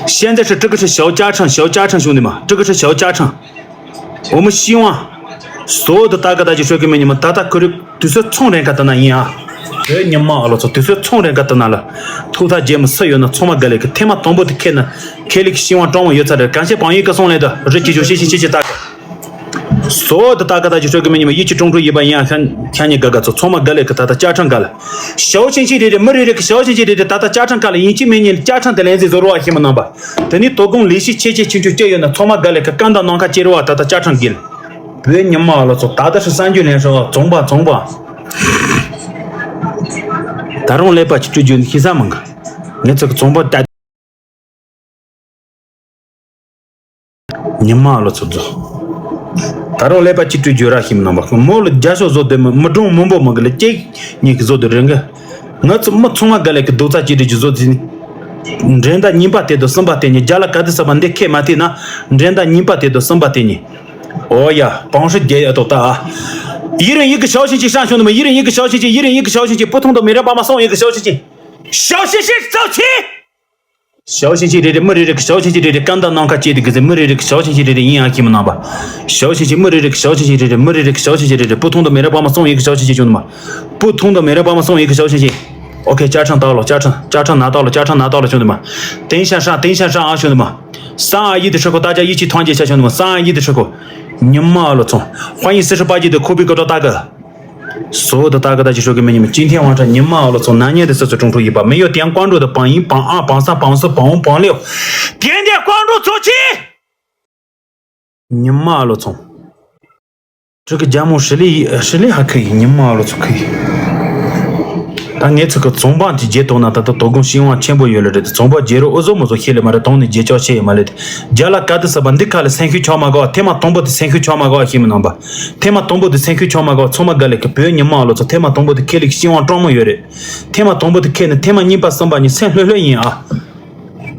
现在是这个是小加成，兄弟们，这个是小加成。我们希望所有的大哥大姐说给你们，大可以都是从人家的那样。你妈了，都是从人家的那了。头他节目4月呢，从嘛个来个，他妈东北的开呢，开了个希望中午有在这，感谢帮一个送来的，这就谢谢大哥。所有的大哥大姐说给你们一起种出100样，看你哥哥做，从嘛个来个他加成干了。小星期的没人这个小星期的他加成干了，引起每年加成的连子做多少么能吧？等你多工利息切清楚这样的，从嘛个来个干到能看接着他加成给了。别你妈了，做打的是3局连胜，中吧。打上来把就第3门个，你这个中吧打，你妈了做。打上来把就了什么能吧？没了家小做的嘛，没中没个了，这你个做的人个，我怎么从嘛个来个都在这里就做的。人家你把这都3把的你，家了干的什么的开嘛的呢？人家你把这都3把的你。哦呀，帮手节也都大啊！一人一个小星期上兄弟们，一人一个小星期，不同的每人帮忙送一个小星期，小星期走起！小星期的没人这个小星期的刚到能看接的个是没人这个小星期的营养给们拿吧？小星期没人这个小星期的没人这个小星期的不同的每人帮忙送一个小星期兄弟们，不同的每人帮忙送一个小星期。OK， 加成到了，加成拿到了，兄弟们，等一下上啊，兄弟们，321的时候大家一起团结一下，兄弟们，321的时候，你妈了从，欢迎48级的酷比高招大哥，所有的大哥大姐说给你们，今天晚上你妈了从，南年的时候种出100，没有点关注的榜1、榜2、榜3、榜4、榜5、榜6，点关注走起，你妈了从，这个节目实力还可以，你妈了从可以。但你这个中邦的节奏呢，他都多工希望全部有了的，中邦节奏我怎么做起来嘛的，当你节奏些嘛的，加了干的是本地卡了3口敲嘛个，他妈东北的3口敲嘛个什么能吧？他妈东北的3口敲嘛个，从嘛个来个不要你妈了，做他妈东北的开了希望装么有的，他妈东北的开呢，他妈你把3把你3乱赢啊！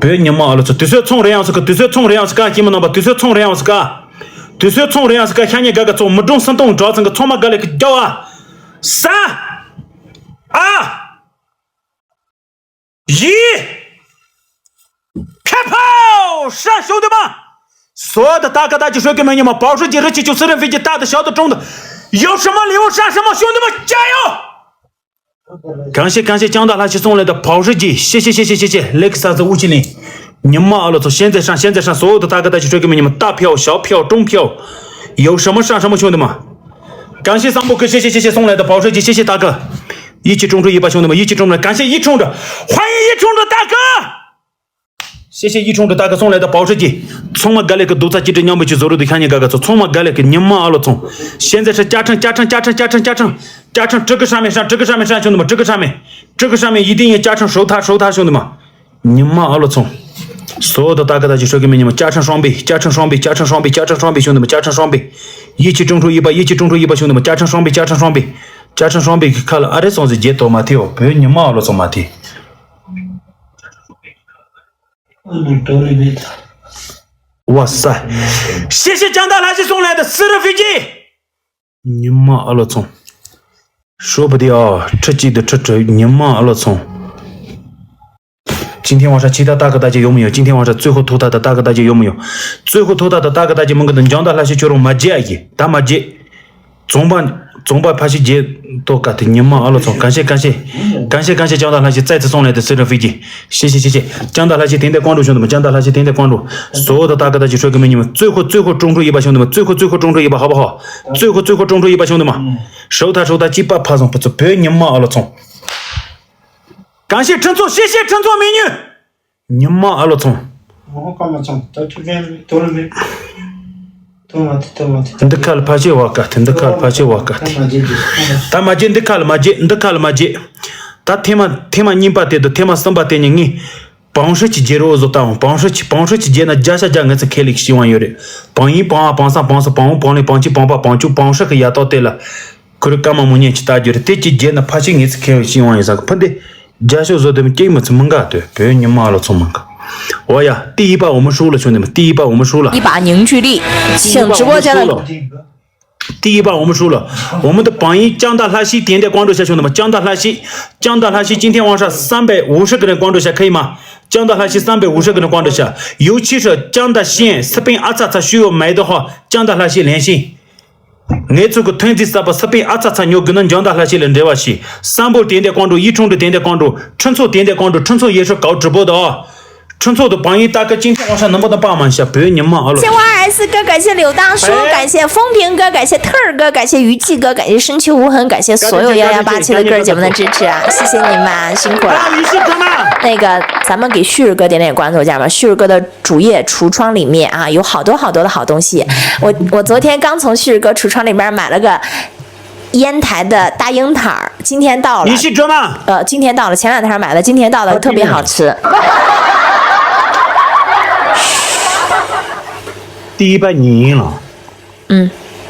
不要你妈了，做都是从人样子个，什么能吧？都是从人样子个，看你哥哥做没中生动，找这个从嘛个来个叫啊，3、2、1，开炮！上兄弟们，所有的大哥大姐说给你们，保时捷的797私人飞机，大的、小的、中的，有什么礼物上什么，兄弟们加油！感谢江大拉西送来的保时捷，谢谢，雷克萨斯570，你妈了，从现在上，所有的大哥大姐说给你们，大票、小票、中票，有什么上什么，兄弟们，感谢桑布克，谢谢送来的保时捷，谢谢大哥。一起种出100兄弟们，一起种着，感谢一冲着，欢迎一冲着大哥，谢谢一冲着大哥送来的保时捷，从嘛改了个都在记着娘们去走路的看见哥哥走，从嘛改了个你妈了从，现在是加成，这个上面上兄弟们，这个上面一定要加成收他兄弟们，你妈了从，所有的大哥大姐说给你们加成双倍兄弟们，加成双倍，一起种出100兄弟们，加成双倍，看了，这son子节多嘛的哦，不要你妈了，做嘛的。哇塞，谢谢江大拉西送来的私人飞机，你妈了从，说不定啊，这你妈了从。今天晚上其他大哥大姐有没有？今天晚上最后投他的大哥大姐有没有？最后投他的大哥大姐们跟江大拉西就用马杰耶，打马杰，总把拍戏节都搞的你妈了从，感谢江大拉西再次送来的私人飞机，谢谢江大拉西点关注兄弟们，点关注，所有的大哥大姐说给你们，最后中出100兄弟们，最后中出100好不好？最后中出100兄弟们，收他几把爬上不走，不要你妈了从，感谢陈总，谢谢陈总美女，你妈了从。Nda kal pache wakat ta maje nda kal maje ta tema nyimpa te do tema samba te ngi pangshe chi jero zo ta pangshe chi jena jasha janga se kheli xiwan yore pangi pa pansa pang pang le pangchi pang pa pangchu pangshe ka ya to te la kur kama munye chi ta jore te chi jena pache ngi se kheli xiwan yasa phande jasho zo de me ke ma tsmanga de pe ni ma lo tsmanga。我呀，第一把我们输了，兄弟们，第一把我们输了。一把凝聚力，请直播间的。第一把我们输了，我们的榜一江大拉西点关注一下，兄弟们，江大拉西，今天晚上350个人关注一下，可以吗？江大拉西350个人光着下，尤其是江大县食品阿查查需要买的话，江大拉西联系。我这个团队是把食品阿查查牛跟人江大拉西人这话是，三宝点点关注，一冲的点点关注，春草点点关注，春草也是搞直播的啊。春草的帮一大哥今天晚上能不能帮忙一下？不要你忙了。谢花 S 哥，感谢柳大叔，感谢风平哥，感谢特儿哥，感谢于气哥，感谢深秋无痕，感谢所有1187的哥儿姐们的支持啊！谢谢你们，辛苦了。那个，咱们给旭日哥点点关注，家人们，旭日哥的主页橱窗里面啊，有好多好多的好东西。我昨天刚从旭日哥橱窗里面买了个烟台的大樱桃，今天到了。你是这吗？今天到了，前2天买的，今天到了，特别好吃。第一把你赢了，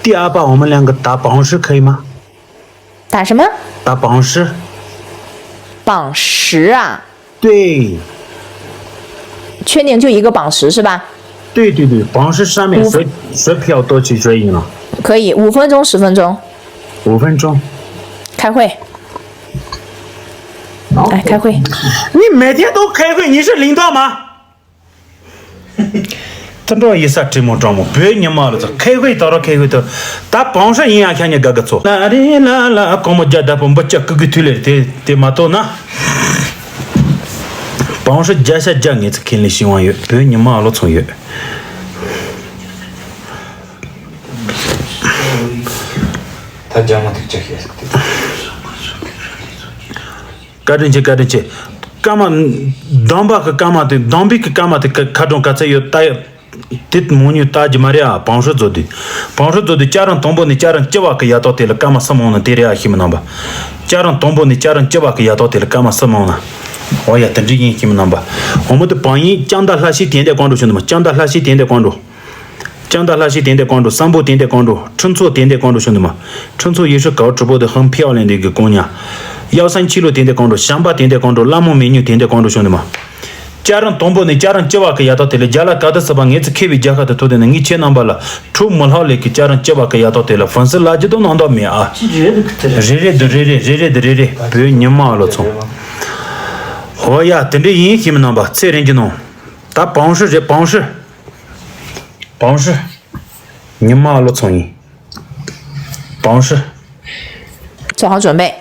第2把我们2个打榜10可以吗？打什么？打榜10。榜10啊？对。确定就一个榜10是吧？对，榜10上面谁票多去谁赢了？可以，5分钟10分钟。5分钟。开会。来开会。你每天都开会，你是领导吗？真这意思这么着吗？不要你妈了，开会到了开会的，打榜10赢啊，看你哥哥做。啦哩啦啦，搞么家的不叫哥哥推来的嘛多呢？榜10加下加你这肯定希望有，不要你妈了从有。他讲嘛，这些。干着去，干嘛？当把个干嘛的，当比个干嘛的，看中看才有带。这母女大姐妈呀，帮手做的，家人东北的家人7万个丫头的了，干嘛什么呢？对呀，什么呢吧？家人东北的家人7万个丫头的了，干嘛什么呢？哦呀，等着赢什么呢吧？我们的帮一江大拉西点点关注兄弟们，江大拉西点点关注，三宝点点关注，春草点点关注兄弟们，春草也是搞直播的很漂亮的一个姑娘，137点点关注，香巴点点关注，拉蒙美女点点关注兄弟们。家人东北的家人7万个丫头的了，家了搞的是把儿子开胃家的多的呢，你钱拿不了，出门好了给家人7万个丫头的了，粉丝垃圾都拿到没啊？热，不要你妈了从。哦呀，等着赢什么呢吧？再人就弄，打榜10，你妈了从赢，榜10。做好准备。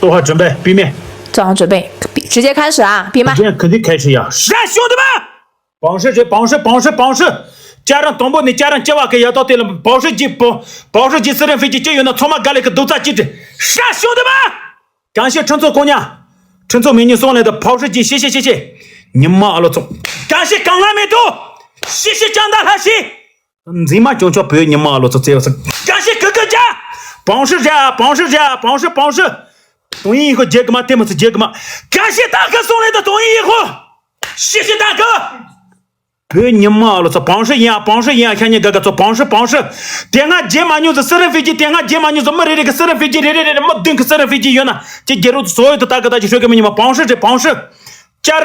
做好准备，闭麦。做好准备，直接开始啊！闭麦。这样肯定开始呀！是啊，兄弟们，榜10，家人东北的家人7万个丫头的了，榜10级私人飞机就有那从马干了个都在记着。是啊，兄弟们，感谢陈总姑娘、陈总美女送来的跑10级，谢谢。你妈了总，感谢港湾美都，谢谢江大拉西。你妈就不要你妈了总，这样是感谢哥哥家，榜10家。东营以后接个嘛，对么是接个嘛？感谢大哥送来的东营以后，谢谢大哥。不要你妈了，这榜10赢，看你哥哥做榜10。点俺接嘛牛子私人飞机，点俺接嘛牛子没这个私人飞机，没订个私人飞机有呢。这接入所有的大哥大姐说给你们榜10，家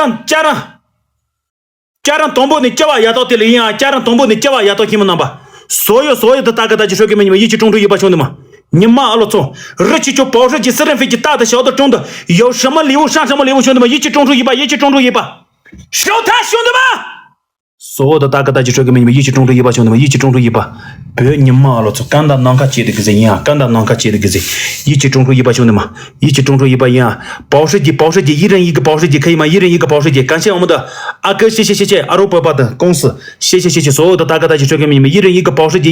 人东北的7万丫头的了赢啊，家人东北的7万丫头你们能吧？所有的大哥大姐说给你们一起中出一把兄弟们。你妈了总，日期就保时捷私人飞机，大的小的中的，有什么礼物上什么礼物，兄弟们一起中出一把，收摊兄弟们！所有的大哥大姐说给你们一起中出一把，兄弟们一起中出一把，不要你妈了总，干到囊卡接的个人呀，一起中出一把兄弟们，一起中出一把呀！保时捷，一人一个保时捷可以吗？一人一个保时捷，感谢我们的阿哥，谢谢阿鲁伯伯的公司，谢谢所有的大哥大姐说给你们一人一个保时捷，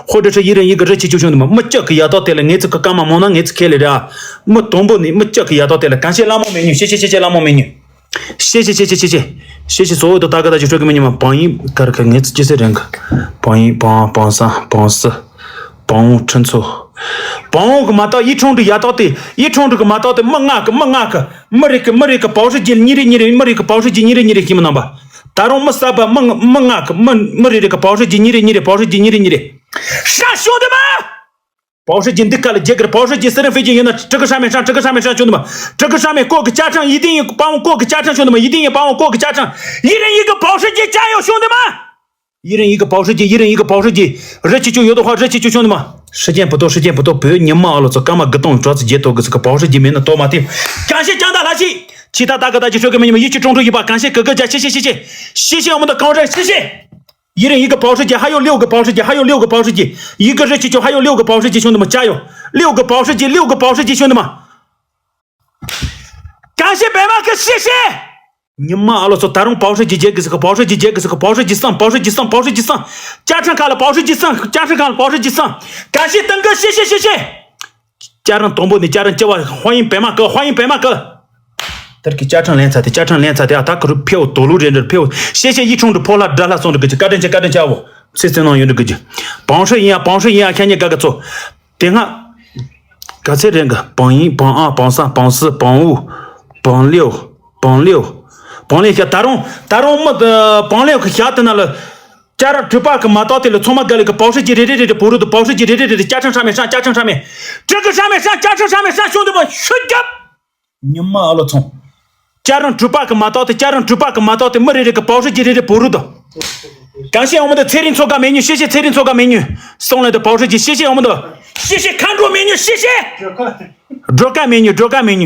或者是一人一个热气球兄弟们，没这个丫头的了，俺这个干嘛忙呢？俺这开来的啊，没东北的没这个丫头的了，感谢拉蒙美女，谢谢拉蒙美女。谢谢所有的大哥大姐说给你们帮一看俺自己是人个帮1帮3帮4帮5陈醋帮5个马到一冲的丫头的一冲这个马到的没那个没个保时捷你没这个保时捷你什么能吧大龙没啥吧没那个没这个保时捷你保时捷你啥兄弟们保时捷你看了这个保时捷私人飞机呢？这个上面上，兄弟们，这个上面过个家长，一定要帮我过个家长，兄弟们，一定要帮我过个家长，一人一个保时捷，加油，兄弟们！一人一个保时捷，热气球有的话，热气球，兄弟们，时间不多，不要你妈了，这干嘛个动，抓子接多个这个保时捷没那多嘛的，感谢江大拉西。其他大哥大姐、帅哥们，你们一起中出一把，感谢哥哥家，谢谢我们的高人，谢谢。一人一个保时捷，还有6个保时捷，一个热气球，还有6个保时捷，兄弟们加油！6个保时捷，兄弟们，感谢白马哥，谢谢。你妈了，说大众保时捷这个保时捷上，加上卡了保时捷上，感谢登哥，谢谢。家长东部的家长叫我欢迎白马哥，这给家长连菜的啊，他可是票多路人的票，谢谢一冲的破了得了送的个家长家我，谁能用这个帮手一样，看见哥哥做，等下，刚才这个帮1、帮2、帮3、帮4、帮5、帮6。帮了一下，大众没得帮了个下的那了，加上这把个马到的了，从嘛个那个保时捷的不如的保时捷的加上上面，这个上面上，加上上面上，兄弟们，睡觉！你妈了从，加上这把个马到的，没得这个保时捷的不如的。感谢我们的彩铃错感美女，谢谢彩铃错感美女送来的保时捷，谢谢我们的，谢谢看着美女，谢谢。热干美女，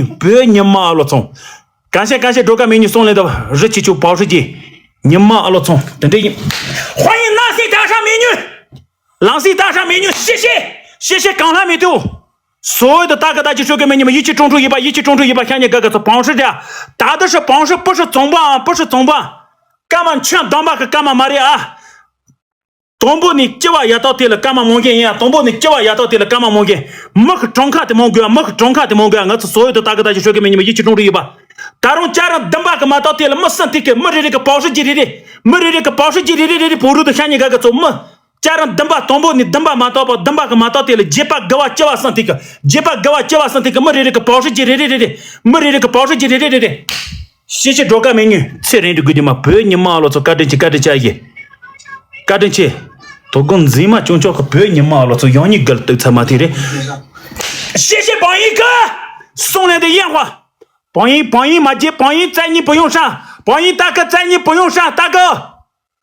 别你妈了从。感谢周干美女送来的热气球保时捷，你妈了从等这一，欢迎浪西大厦美女，谢谢港南美豆，所有的大哥大姐帅哥们，你们一起中出一把，看见哥哥是帮手的，打的是帮手，不是总榜，干嘛劝当把个干嘛玛丽啊？东部你这话也到对了，干嘛蒙眼呀？没个中卡的蒙哥，我是所有的大哥大姐帅哥们，你们一起中出一把。大众家长等把个马到对了，没上这个，没这个保时捷的，不如的看见哥哥做么？家长等把东部你等把马到对了，几把给我上这个，没这个保时捷的，谢谢周干美女，这人这个地方不要你妈了，做干点去，都跟谁嘛，就叫个不要你妈了，做养你个都他妈的，谢谢榜一哥送来的烟花。榜一马姐，榜一在你不用上，榜一大哥在你不用上，大哥，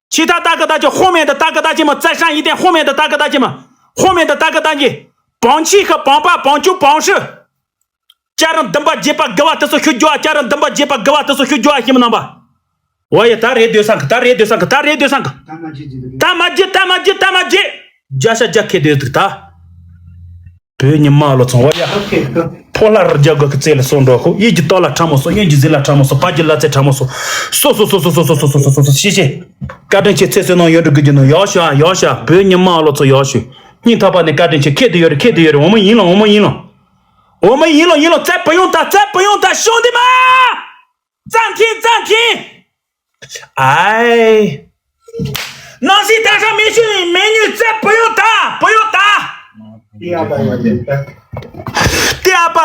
其他大哥大姐后面的大哥大姐们再上一点，后面的大哥大姐，榜7和榜8、榜9、榜10，家长等把几把给我都是学教，你们能吧？我也打热丢上个，大马姐，加下加开的打。别你妈了，从我呀，破烂儿家个在了送着后，一直到了长毛索，把几了在长毛索，谢谢，赶紧去厕所弄有这个就弄要下，别你妈了做要求，你他把那赶紧去开的有的，我们赢了，再不用打，兄弟们，暂停，哎，那些大上美女再不用打。第二把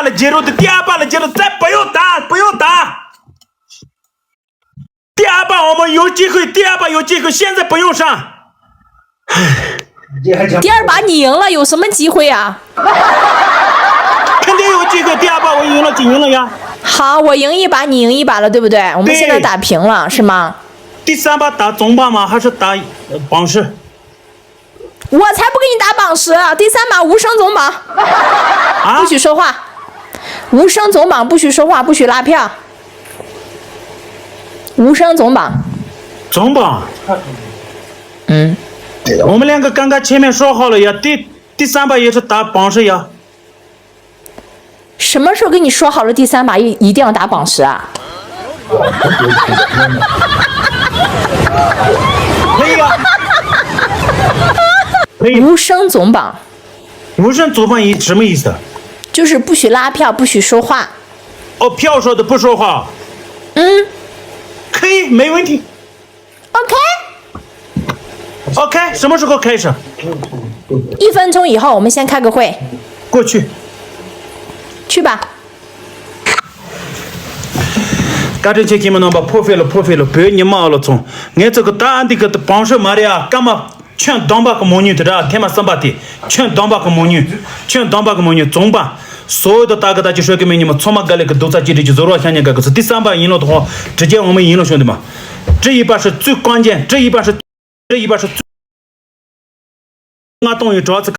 了接入，再不用打。第二把我们有机会，现在不用上。第二把你赢了，有什么机会啊？肯定有机会，第二把我赢了呀。好，我赢一把，你赢一把了，对不对？我们现在打平了，是吗？第3把打总把吗？还是打榜10？我才不给你打榜10，第3把无声总榜，不许说话，无声总榜不许说话，不许拉票，无声总榜，我们两个刚刚前面说好了呀，第3把也是打榜10呀。什么时候跟你说好了？第3把一定要打榜10啊？可以啊。无声总榜什么意思？就是不许拉票，不许说话。哦，票说的不说话。可以，没问题。OK， 什么时候开始？1分钟以后，我们先开个会。过去。去吧。赶紧去给你们弄吧，破费了，别你妈了从，俺这个答案的个帮手嘛的呀，干嘛？全当把个美女的啦，天嘛3把的，全当把个美女，总把所有的大哥大姐帅哥们，你们从嘛个那个都在这里就走了，看见个是第3把赢了的话，直接我们赢了，兄弟们，这一把是最关键，这一把是最，我终于知道这个。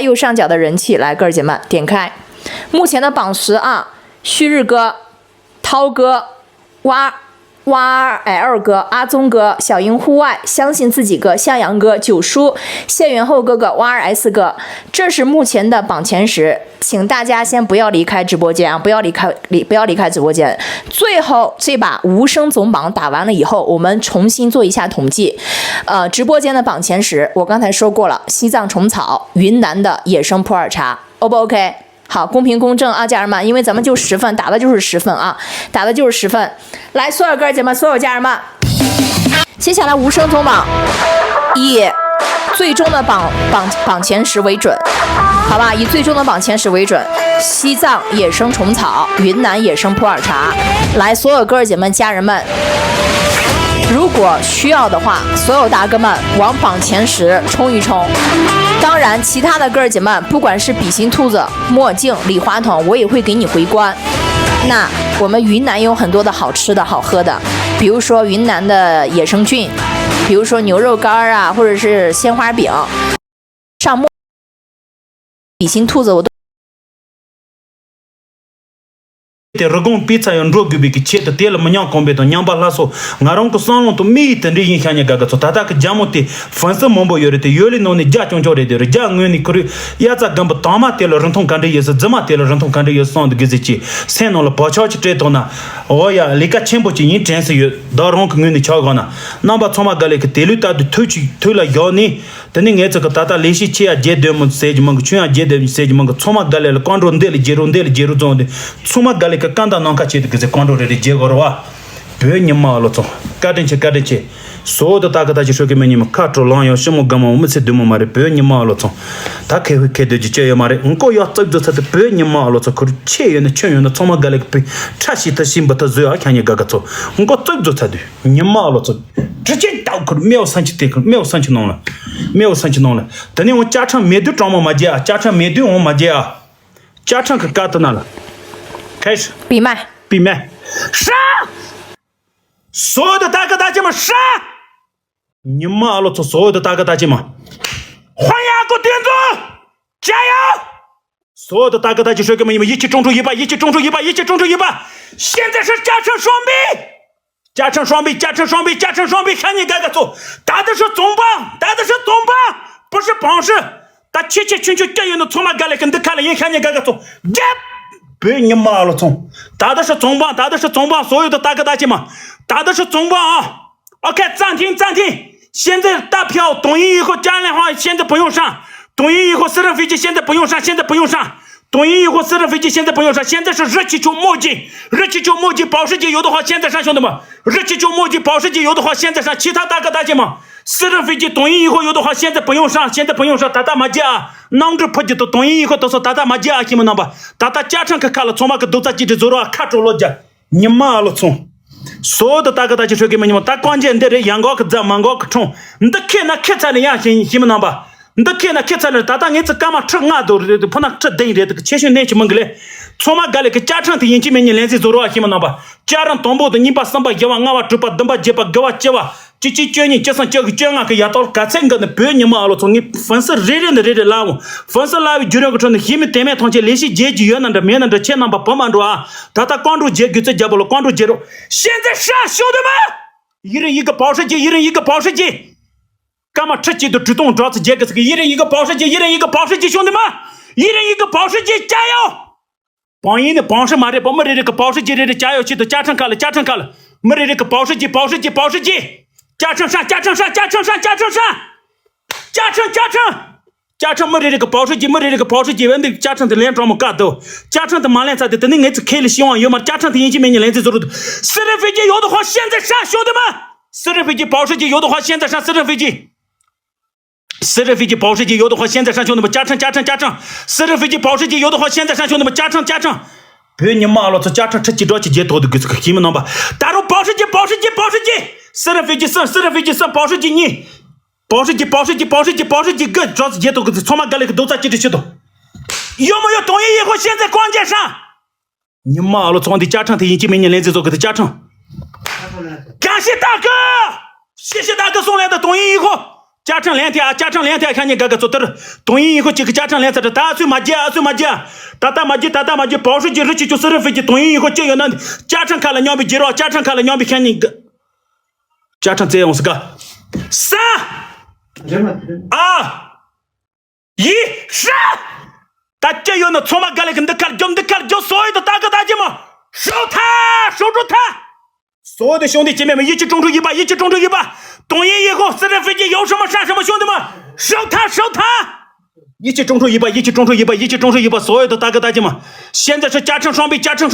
右上角的人气，来，哥儿姐们点开。目前的榜10啊，旭日哥、涛哥、YL 哥、阿宗哥、小鹰户外、相信自己哥、向阳哥、九叔、谢元厚哥哥、YRS 哥，这是目前的榜前10，请大家先不要离开直播间啊，不要离开直播间。最后这把无声总榜打完了以后，我们重新做一下统计。直播间的榜前10，我刚才说过了，西藏虫草、云南的野生普洱茶 ，O 不 OK？好，公平公正啊，家人们，因为咱们就10份，打的就是10份啊，打的就是10份。来，所有哥儿姐们，所有家人们，接下来无声总榜以最终的榜前10为准，好吧？以最终的榜前10为准。西藏野生虫草，云南野生普洱茶。来，所有哥儿姐们、家人们，如果需要的话，所有大哥们往榜前10冲一冲。当然，其他的哥儿姐们，不管是笔芯兔子、墨镜、礼花筒，我也会给你回关。那我们云南有很多的好吃的好喝的，比如说云南的野生菌，比如说牛肉干啊，或者是鲜花饼，上墨笔芯兔子我都。te ragong pizza yon rogu bi ki chet te la manyang kombe to nyamba laso ngarong ko sanlong to mi ten ri yin khanya gaga to tata ka jamo te fansa mombo yore te yoli no ne ja chong jore de ja ngni kru ya za gamba tama te la rantong kan de yes zama te la rantong kan de yes sond ge chi sen no la pacha chi te to na o ya lika chembo chi yin ten se yo da rong ko ngni cha ga na namba choma gale ke telu ta de thuchi thula yo ni tani nge cha ka tata leshi chi a je de mon sej mang chu a je de sej mang choma gale la kondro ndel jeru zon de choma gale ka kanda nonka che de kondro re je gorwa be nyama lo to kaden che so da ta ga ji shoke meni ma katro lan yo shimo gama mu se de mo mare be nyama lo to ta ke de je yo mare nko yo tsag do sa de be nyama lo to kur che yo ne chen yo na choma gale pe chashi ta sim ba ta zo a khanya ga ga to nko tsag do sa de nyama lo to直接到kur没有上去弄了等你我加上没对装嘛嘛姐加上没对我嘛姐加上可干的那了开始闭麦杀所有的大哥大姐们杀你妈了所有的大哥大姐们欢迎给我点赞加油所有的大哥大姐说给你们一起种出一把现在是加成双臂看你干个做打的是总榜不是榜是打切群加油的从嘛干了跟的看了也看你干个做别你妈了从打的是总榜所有的大哥大姐们打的是总榜啊 OK 暂停现在大票抖音以后加的话现在不用上抖音以后私人飞机现在不用上抖音以后私人飞机现在不用上现在是热气球墨镜保时捷有的话现在上兄弟们热气球墨镜保时捷有的话现在上其他大哥大姐们私人飞机抖音以后有的话现在不用上打麻将弄着破机的抖音以后都是打麻将你们能吧打加长看了从嘛个都在记着走了看着了家你妈了从所有的大哥大姐说给你们打关键的阳光可在芒果可冲你的看那看在的样你们能吧你的看那看在的打你这干嘛吃啊都不能吃等的这个切学那去蒙个嘞从嘛干了个加长的引起面你连续走了你们能吧家人东部的你把三把一万2万只把等把结把给我结吧这叫你加上这个这样个丫头干这个的别你妈了从你粉丝人的拉我粉丝拉就那个穿的黑面对面同学联系结局原来的面的钱能把帮忙着啊他关注结局在家不了关注结束现在啥兄弟们一人一个保时捷干嘛吃鸡都主动找自己个这个一人一个保时捷兄弟们一人一个保时捷加油帮人的帮是嘛的帮没这个保时捷的加油去都加成卡了没这个保时捷加成没这个保时捷问的加成的连装么干都加成的马连在的等你儿子开了希望有嘛加成的引起面你连子走的私人飞机有的话现在上兄弟们私人飞机保时捷有的话现在上私人飞机保时捷有的话现在上兄弟们加成私人飞机保时捷有的话现在上兄弟们加成别你妈了这加成吃几多几节多的这个你们能吧打入保时捷私人飞机上保时捷你保时捷个抓子节都个从嘛干了个都在记着去都有没有抖音以后现在关键上你妈了从的加成的引起明年连着做个的加成感谢大哥谢谢大哥送来的抖音以后家长两天，看你哥哥做的，东营以后几个家长两天的打碎马街，打马街，保守节日去就是飞机，东营以后就有那家长看了娘比接着，家长看了娘比看你个，家长这样是个3、2、1上，大家有那从马干来跟他看，叫所有的大哥大姐们守住他，所有的兄弟姐妹们一起中出一把，东营以后私人飞机有什么上什么，兄弟们守他，一起中出一把，所有的大哥大姐们，现在是加成双倍，兄弟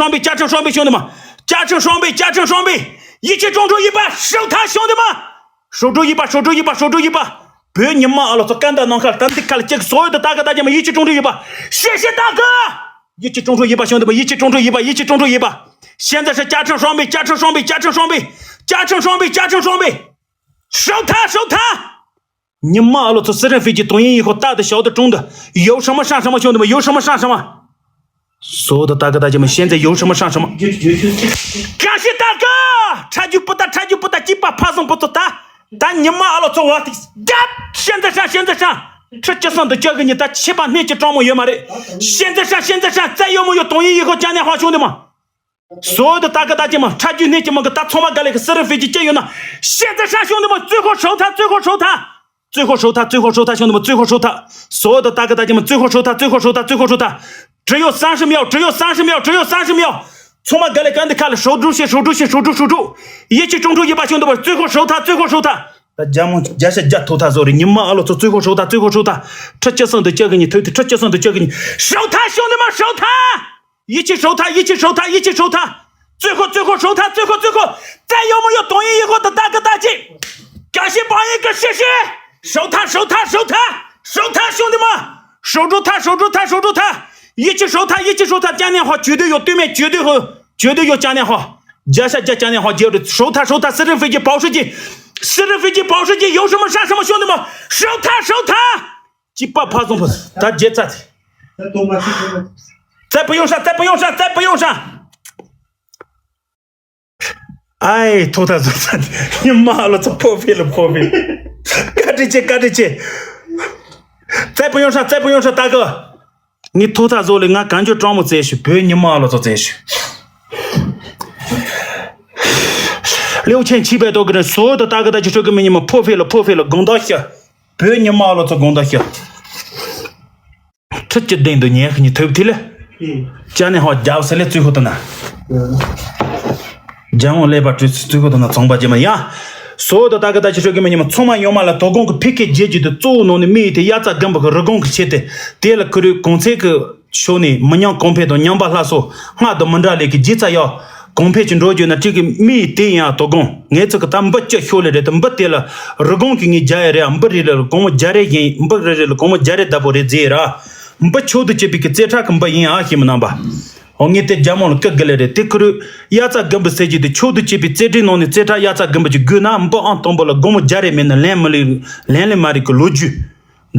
们，加成双倍，一起中出一把，守他，兄弟们，守住一把，不要你妈了，做干的能看，咱得看了，这个所有的大哥大姐们一起中出一把，谢谢大哥，一起中出一把，兄弟们，一起中出一把，现在是加成双倍，守他！你妈了，坐私人飞机东营以后，大的、小的、中的，有什么上什么，兄弟们，有什么上什么。所有的大哥大姐们，现在有什么上什么。感谢大哥，差距不大，几把爬送不做大，但你妈了，做我的，现在上，这节上都交给你，打7、8年级招募员嘛的，现在上，再有没有东营以后讲点话，兄弟们。所有的大哥大姐们，差距那几么个大从马干来个私人飞机加油呢！现在上兄弟们，最后收他，兄弟们，最后收他！所有的大哥大姐们，最后收他！只有30秒！从马干来干的看了，守住！一起中出一把，兄弟们，最后收他！大家们，加投他走的，你妈了，最后收他！这节上都交给你，收他，兄弟们，收他！一起收他！最后收他！再有没有东营以后的大哥大姐？感谢榜一个，谢谢！收他，兄弟们，守住他！一起收他！讲电话绝对有对面，绝对有讲电话，讲电话接着收他！私人飞机保时捷有什么上什么，兄弟们，收他！几把爬送不是？大姐咋的？再不用上！哎，投他走的，你妈了，这破费了！赶着去！再不用上，大哥，你投他走了，俺感觉装不在去，不要你妈了，就在去。6700多个人，所有的大哥大姐说给你们破费了，公道些，不要你妈了，就公道些。这几顿都年和你投不提了。讲的话，家务事了最后的呢，讲我来把最后的呢，总把这么样，所有的大哥大姐说给你们，充满用满了，多工个 PK 阶级的做农的每天压榨根本个人工个钱的，对了，可能公司个说呢，没让公平到2把拉说，俺都没着那个几咋要公平群众就呢，这个每天呀多工，俺这个他不接下来的，他不对了，人工给你加人，不对了，公们加人人，不对了，公们加人打不的这啦。不求的这边个这茬跟不一样，什么那吧？我你得讲么了，各个来的，这可能压榨根本设计的，求的这边这弄的这茬压榨根本就够那不按东不了，我们家里面的连嘛的个逻辑，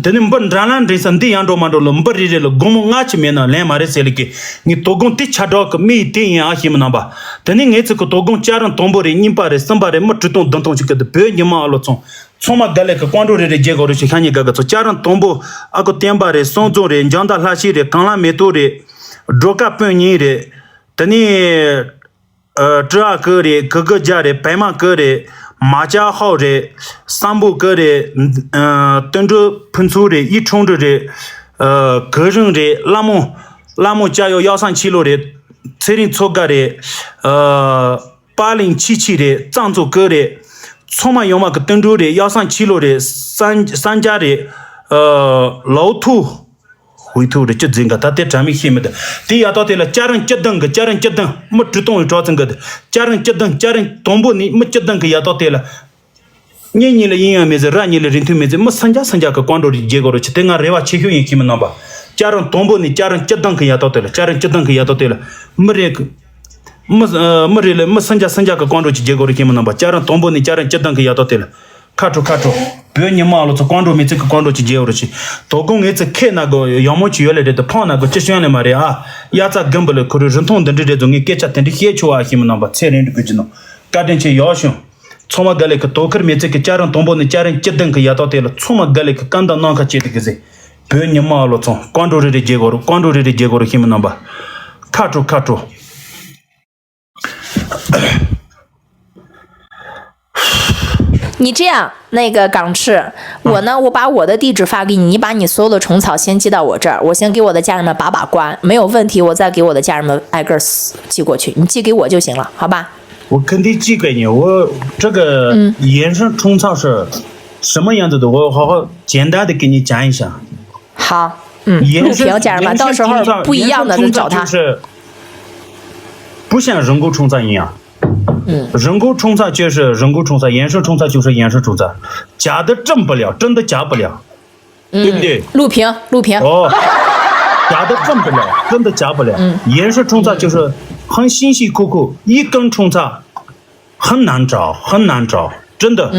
但你不让人生的样着嘛着了，不热了，我们俺这边呢连嘛的谁了个？你多工的吃着个每天呀什么那吧？但你俺这个多工家人东不的，你把的三把的没主动等去个的，不要你妈了从嘛干来个广州人的结果的去看你哥哥做家人东部啊个点把的松州人江大拉西的刚拉梅多的罗嘎本年的等你这二哥的哥哥家的白马哥的马家号的三部哥的等着喷出的一冲着的个人的拉木加油137路的车林错个的8077的藏族哥的充满用嘛个登州的137路的三家的老土回头的这整个他在上面写没的第二道的了家人接等没主动找这个的家人东部你没接等个要到的了你了营养没子让你了人头没子没参加个广州的结果的去等俺人话切休也去么那吧家人东部你家人接等个要到的了家人接等个要到的了没这个没人了没参加个广州去结果的去么那吧家人东部你家人接等个要到的了看住不要你妈了，在广州没这个广州去接我去，到公园在看那个杨梅区原来的胖那个这些人嘛的啊，也在根本了，可是人通等着这种给家等着黑球啊什么那吧，菜人都不知道，家庭去要求，从个那个多克面这个家人东部的家人接等个也到对了，从个那个刚到那个接的个谁，不要你妈了从关注这的结果，关注这的结果的什么呢吧？卡住。你这样，那个港赤，我呢，我把我的地址发给你，你把你所有的虫草先寄到我这儿，我先给我的家人们把关，没有问题，我再给我的家人们挨个寄过去，你寄给我就行了，好吧？我肯定寄给你，我这个野生虫草是什么样子的，我好好简单的给你讲一下。好，录屏家人们，到时候不一样的就找他。不像人工虫草一样。人工虫草就是人工虫草，野生虫草就是野生虫草，假的整不了，真的假不了，对不对？录屏。哦，假的整不了，真的假不了。野生虫草就是很辛辛苦苦，一根虫草很难找，真的。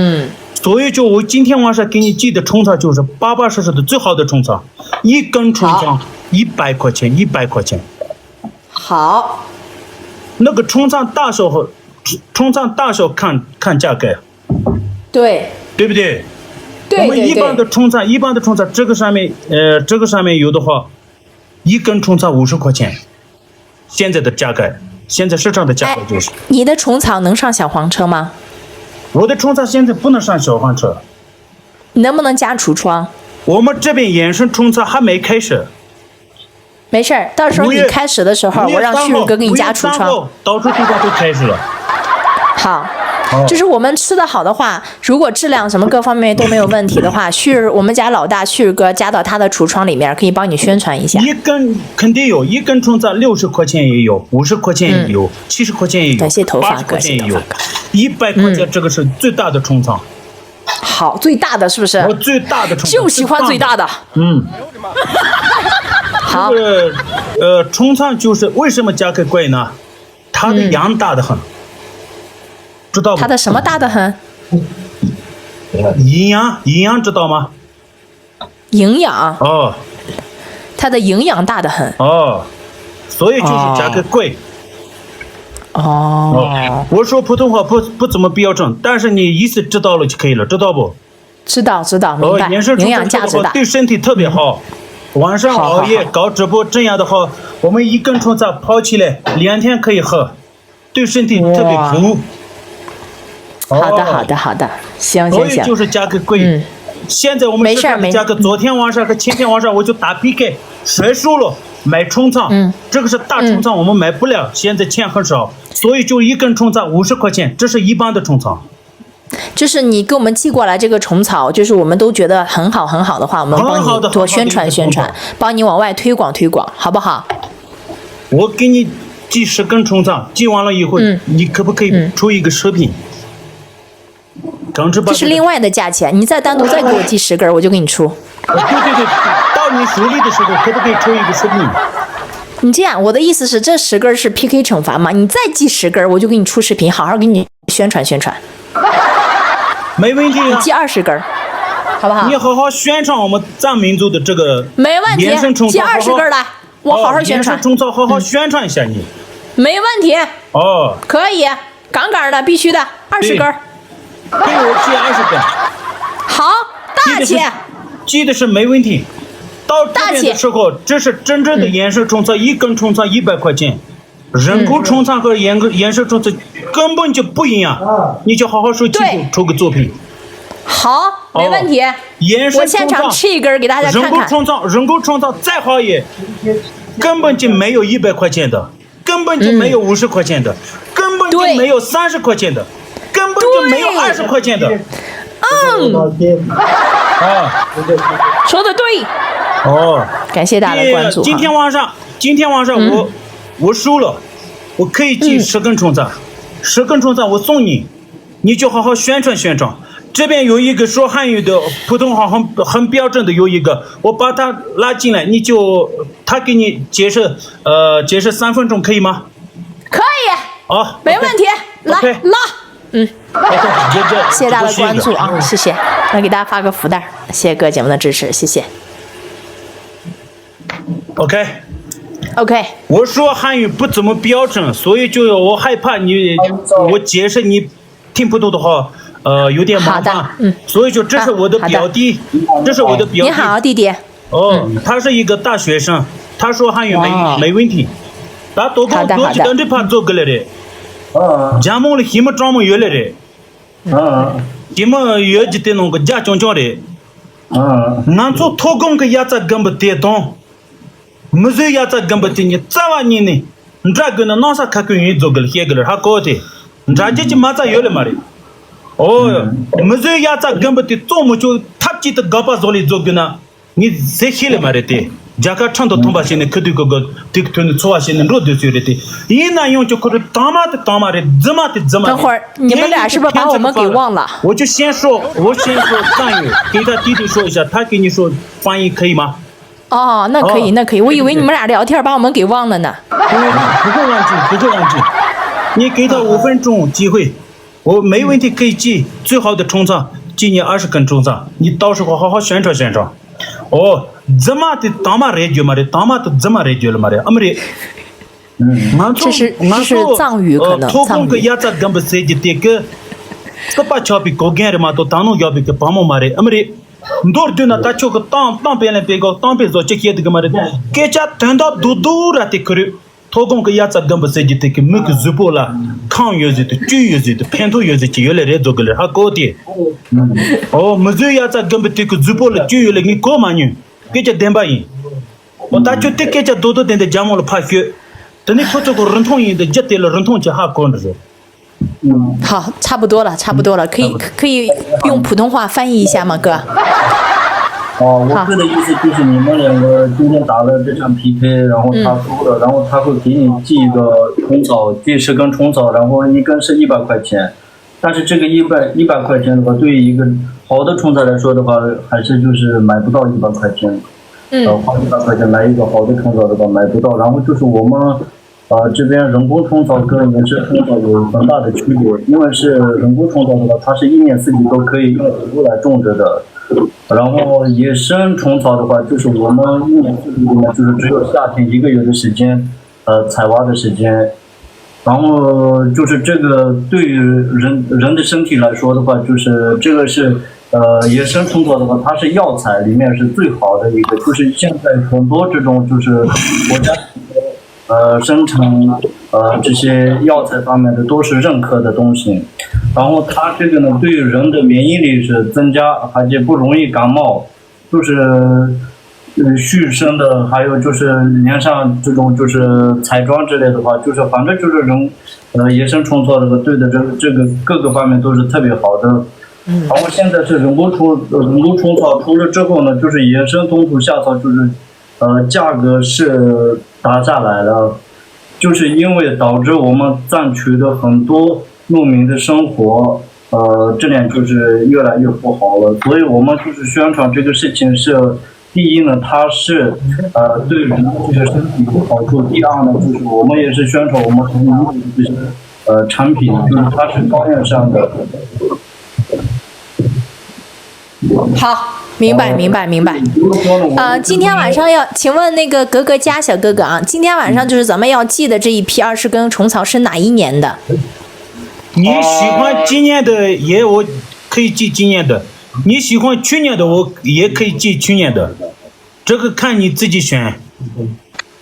所以就我今天晚上给你寄的虫草就是巴巴适适的最好的虫草，一根虫草100块钱，100块钱。好。那个虫草大小看价格，对不对？我们一般的虫草，这个上面有的话，一根虫草50块钱，现在的价格，现在市场的价格就是。你的虫草能上小黄车吗？我的虫草现在不能上小黄车。你能不能加橱窗？我们这边野生虫草还没开始。没事儿，到时候你开始的时候，我让旭日哥给你加橱窗。到处地方都开始了。好，就是我们吃的好的话，如果质量什么各方面都没有问题的话，我们家老大旭日哥加到他的橱窗里面，可以帮你宣传一下。一根肯定有，一根虫草60块钱也有，50块钱也有，70块钱也有，感谢头发80块钱也有，100块钱这个是最大的虫草。好，最大的是不是？我最大的虫草。就喜欢最大的。好。虫草就是为什么价格贵呢？它的养大的很。知道吗？它的什么大的很？营养知道吗？营养。哦。它的营养大的很。哦。所以就是价格贵。哦。我说普通话不怎么标准，但是你意思知道了就可以了，知道不？知道，明白。营养价值大，对身体特别好。晚上熬夜搞直播这样的话，我们一根虫草泡起来2天可以喝，对身体特别补。好的，行。所以就是价格贵。现在我们市场的价格，昨天晚上和前天晚上我就打 PK， 谁输了买虫草。这个是大虫草，我们买不了，现在钱很少，所以就一根虫草50块钱，这是一般的虫草。就是你给我们寄过来这个虫草，就是我们都觉得很好的话，我们帮你多宣传，帮你往外推广，好不好？我给你寄10根虫草，寄完了以后，你可不可以出一个视频？这是另外的价钱，你再单独再给我寄10根，我就给你出。对，到你手里的时候，可不可以出一个视频？你这样，我的意思是，这10根是 PK 惩罚嘛？你再寄10根，我就给你出视频，好好给你宣传。没问题。你寄20根，好不好？你好好宣传我们藏民族的这个没问题，寄20根来，我好好宣传。野生虫草好好宣传一下你。没问题。哦。可以，杠的，必须的，20根。给我寄20根。好，大气。寄的是没问题。到这边的时候，这是真正的野生虫草，一根虫草100块钱。人工虫草和野生虫草根本就不一样，你就好好说清楚，出个作品。好，没问题。我现场吃一根给大家看看。人工虫草再好也，根本就没有100块钱的，根本就没有50块钱的，根本就没有30块钱的，根本就没有20块钱的。说的对。感谢大家的关注。今天晚上我输了，我可以寄10根虫草，10根虫草我送你，你就好好宣传。这边有一个说汉语的，普通话很标准的有一个，我把他拉进来，他给你解释3分钟可以吗？可以。没问题。来拉。谢谢大家的关注啊，谢谢。来给大家发个福袋，谢谢各节目的支持，谢谢。OK， 我说汉语不怎么标准，所以就我害怕我解释你听不懂的话，有点麻烦。所以说这是我的表弟，这是我的表弟。你好，弟弟。他是一个大学生，他说汉语没问题。他多讲多几等这怕做过来的。家门里什么专门原来的。什么有几点弄个家长讲的。俺做托工个伢子根本得懂，没做伢子根本得你咋玩你呢？你这个呢，哪啥看个人做个了，些个了还搞的，你这这马上有了嘛的。没做伢子根本得做么就他记得搞把做里做个呢，你谁去了嘛的的？家家唱到通把些呢，可对个这个团的错些呢，罗都做的的，一那用就可是当妈的，怎么的。等会儿你们俩是不是把我们给忘了？我先说汉语，给他弟弟说一下，他给你说翻译可以吗？那可以，我以为你们俩聊天把我们给忘了呢。不会忘记，你给他5分钟机会，我没问题可以寄最好的虫草，寄你20根虫草，你到时候好好宣传。怎么的当妈来就嘛的，当妈都怎么来就了嘛的，阿没的。这是藏语可能。托工个伢子根本谁就这个，这把桥比高干的嘛，都当弄要比个帮忙嘛的，阿没的。多对那他就个当边来别个当边做这些的个嘛的，给家等到多了的可以。托工个伢子根本谁就这个每个直播了，抗原子的、猪原子的、偏头原子就越来越多个了，还高的。没做伢子根本这个直播了，就越来越高嘛呢，给家点把瘾。他就得给家多点的家务了怕血，等你不做个人通瘾的，接点了人通就还高的是。好，差不多了，可以用普通话翻译一下吗，哥？我哥的意思就是你们2个今天打了这场 PK， 然后他输了，然后他会给你寄一个虫草，寄10根虫草，然后1根是100块钱，但是这个100块钱的话，对于一个好的虫草来说的话，还是就是买不到100块钱，花100块钱买一个好的虫草的话买不到，然后就是我们这边人工虫草跟原生虫草有很大的区别，因为是人工虫草的话，它是1年4季都可以用植物来种植的。然后野生虫草的话，就是我们1年4季里面就是只有夏天1个月的时间，采挖的时间。然后就是这个对于人的身体来说的话，就是这个是野生虫草的话，它是药材里面是最好的一个，就是现在很多这种就是国家生产这些药材方面的都是认可的东西，然后它这个呢对于人的免疫力是增加，而且不容易感冒，就是畜生的，还有就是连上这种就是彩妆之类的话，就是反正就是野生虫草的对的这个各个方面都是特别好的。然后现在是人工虫草出了之后呢，就是野生冬土夏草就是价格是打下来了，就是因为导致我们藏区的很多农民的生活质量就是越来越不好了，所以我们就是宣传这个事情是第一呢，它是对人的这个身体有好处；第二呢，就是我们也是宣传我们很多的这些产品，就是它是高院上的。好，明白。今天晚上请问那个格格家小哥哥啊，今天晚上就是咱们要寄的这一批20根虫草是哪一年的？你喜欢今年的我可以寄今年的，你喜欢去年的我也可以寄去年的，这个看你自己选。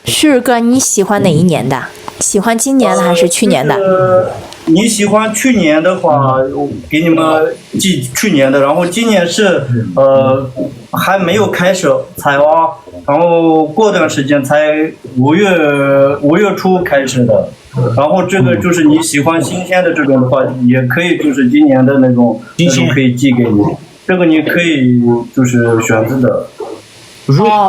旭哥，你喜欢哪一年的？喜欢今年的还是去年的？你喜欢去年的话，我给你们寄去年的，然后今年是还没有开始采挖，然后过段时间才5月初开始的，然后这个就是你喜欢新鲜的这种的话，也可以就是今年的那种可以寄给你，这个你可以就是选择的。